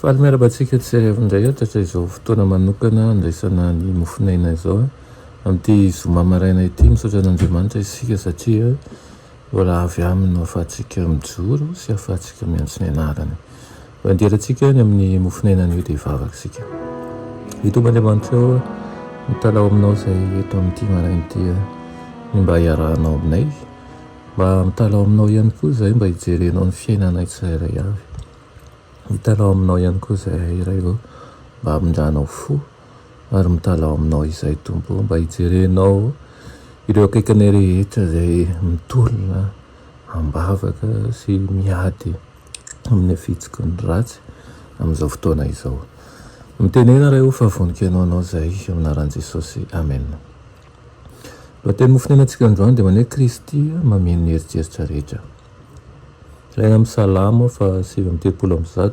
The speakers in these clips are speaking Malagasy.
Faly miarabantsika tsyarevindray ohatra izao fotoana manokana andraisana ny mofinaina izao amin'ity zoma maraina ity misaotra an'Andriamanitra isika satria mbola avy aminy no ahafahantsika mijoro sy ahafahantsika miantso ny anarany. Anderantsika ny amin'ny mofinaina ny dia vavaka isika. Hitom'Andriamanitra eo mitalao aminao izay eto amin'ity maraina ity ny mba hiarahanao aminay, mba mitalao aminao ihany koa izay mba hijerenao ny fiainanay tsirairay avy. Mitalao aminao ihany koa izay iray eo mba hamindranao fo ary mitalao aminao izay Tompo mba hijerenao ireo akaikinay rehetra izay mitolona ambavaka sy miady amin'ny afitsiko ny ratsy amin'izao fotoana izao. Mitenena raha eo fa voninkanao anao izay aminaran'i Jesosy. Amen. Lohateny mofinainantsika androany dia maneho Kristy mameno ny heritreritra rehetra. Ilaina amin'ny Salamo fa 7:30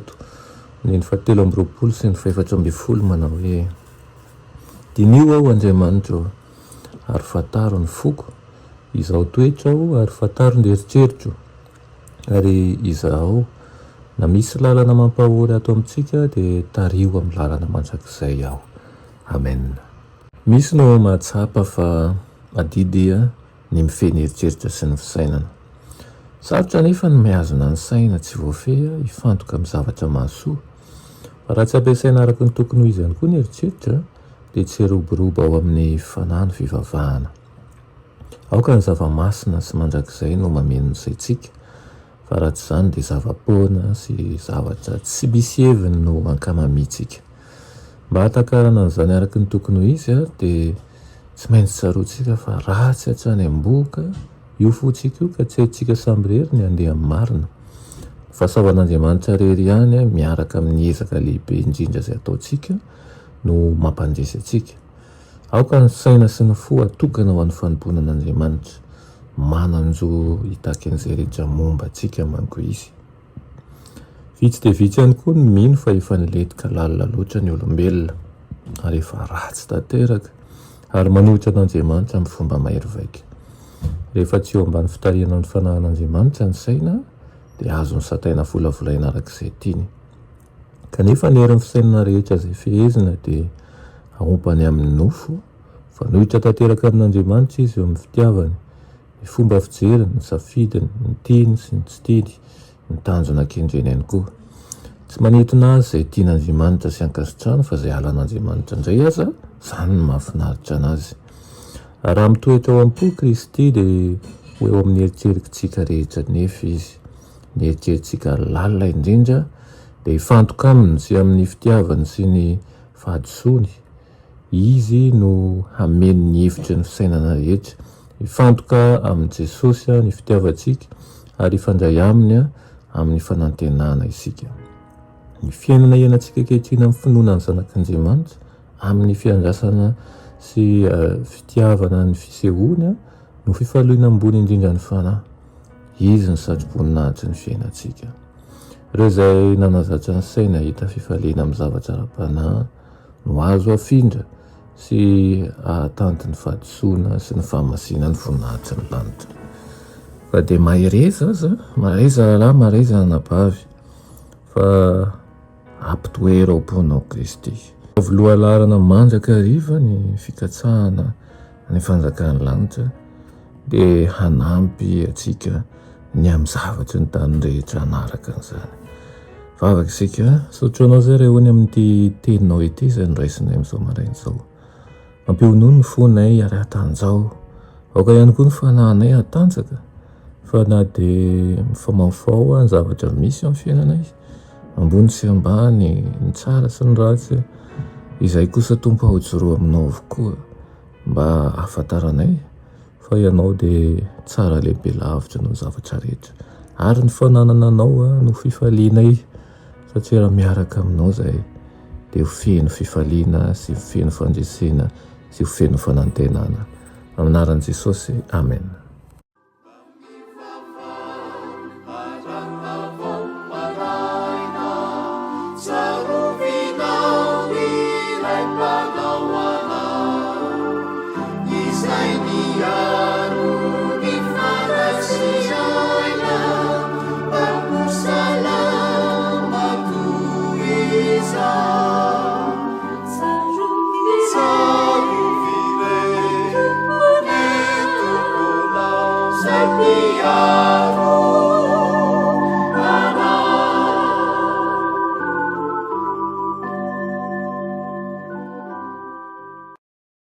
ny 7:20 sy ny 4:40 manao hoe: dinio aho Andriamanitra ary fantaro ny foko, izaho toetra aho ary fantaro ny eritreritro, ary izaho na misy lalana mampahory ato amintsika dia tario amin'ny lalana mandrakizay aho. Amen. Misy no mahatsapa fa adidy ny mifeny heritreritra sy ny fisainana. Sarotra nefa ny mihazona ny saina tsy voafeha hifantoka amin'ny zavatra mahasoa, fa raha tsy ampiasaina araka ny tokony ho izy ihany koa ny heritreritra dia tsy roboroba ao amin'ny fanahy ny fivavahana. Aoka ny zava-masina sy mandrakizay no mameno ny saintsika, fa raha tsy izany dia zava-poana sy zavatra tsy misy heviny no ankamamitsika. Mba hatakarana an'izany araka ny tokony ho izy dia tsy maintsy tsaroantsika fa ratsy hatrany am-boka io fotsika io ka tsy haintsika samby rery ny andeha amin'ny marina. Fahasavan'Andriamanitra rery ihany miaraka amin'ny ezaka lehibe indrindra izay ataontsika no mampandresy antsika. Aoka ny saina sy ny fo atokana ho an'ny fanompoana an'Andriamanitra, mananjo hitaka an'izay rehetra momba antsika manko izy. Vitsy dia vitsy ihany koa ny mino fa efa niletika lalina loatra ny olombelona ary efa ratsy tanteraka ary manohitra an'Andriamanitra amin'ny fomba mahery vaika. Rehefa tsy eo ambany fitariana ny fanahin'Andriamanitra ny saina dia azo ny sataina volavolaina arak'izay tiany. Kanefa ny herin'ny fisainana rehetra izay fehezina dia ahompany amin'ny nofo, fa nohitra tanteraka amin'Andriamanitra izy eo amin'ny fitiavany, ny fomba fijeriny, ny safidiny, ny tiany sy ny tsy tiany, ny tanjona an-kendreny ihany koa. Tsy manentona azy izay tian'Andriamanitra sy ankasitrahany fa izay alan'Andriamanitra indray aza, izany no mahafinaritra anazy. Raha mitoetra ao am-po Kristy dia ho eo amin'ny eritreritrintsika rehetra nefa izy. Ny eritreritrintsika lalina indrindra dia hifantoka aminy sy amin'ny fitiavany sy ny fahadisoany. Izy no hameno ny hevitry ny fisainana rehetra, hifantoka amin'ny Jesosy ny fitiavantsika ary hifandray aminy amin'ny fanantenana isika. Ny fiainana iainantsika ankehitriny amin'ny finoana ny zanak'Andriamanitra amin'ny fiandrasana sy fitiavana ny fisehoana no fifaliana ambony indrindra ny fanahy. Izy ny satroboninahitry ny fiainantsika. Ireo izay nanazatra ny saina hita fifaliana amin'ny zavatra ara-panahy no azo afindra sy ahatanty ny fahadisoana sy ny fahamasina ny voninahitry ny lanitra. Fa dia mahereza aza, mareza lahy, mareza anabavy, fa ampitoera ao am-ponao Kristy. Voaloha larana mandraka hariva ny fikatsahana ny fanjakan'ny lanitra dia hanampy antsika ny amin'ny zavatra ny tany rehetra anaraka an'izany. Vavaka isika, sotranao izay raha hoany amin'ity teninao ity izay noraisinay amin'izao maraina izao. Mampionono ny fonay ary hatanjao, aoka ihany koa ny fanahinay hatanjaka, fa na dia mifamaofao ny zavatra misy amin'ny fiainanay, ambony sy ambany, ny tsara sy ny ratsy, izay kosa Tompo ahojoro aminao avokoa mba ahafantaranay fa ianao dia tsara lehibe lavitra noho ny zavatra rehetra, ary ny fananana anao no fifalianay, satria raha miaraka aminao izay dia ho feno fifaliana sy ho feno fandresena sy ho feno fanantenana. Aminaran'i Jesosy. Amen. Sarovinao ilay mpanao anahy. Hallelujah.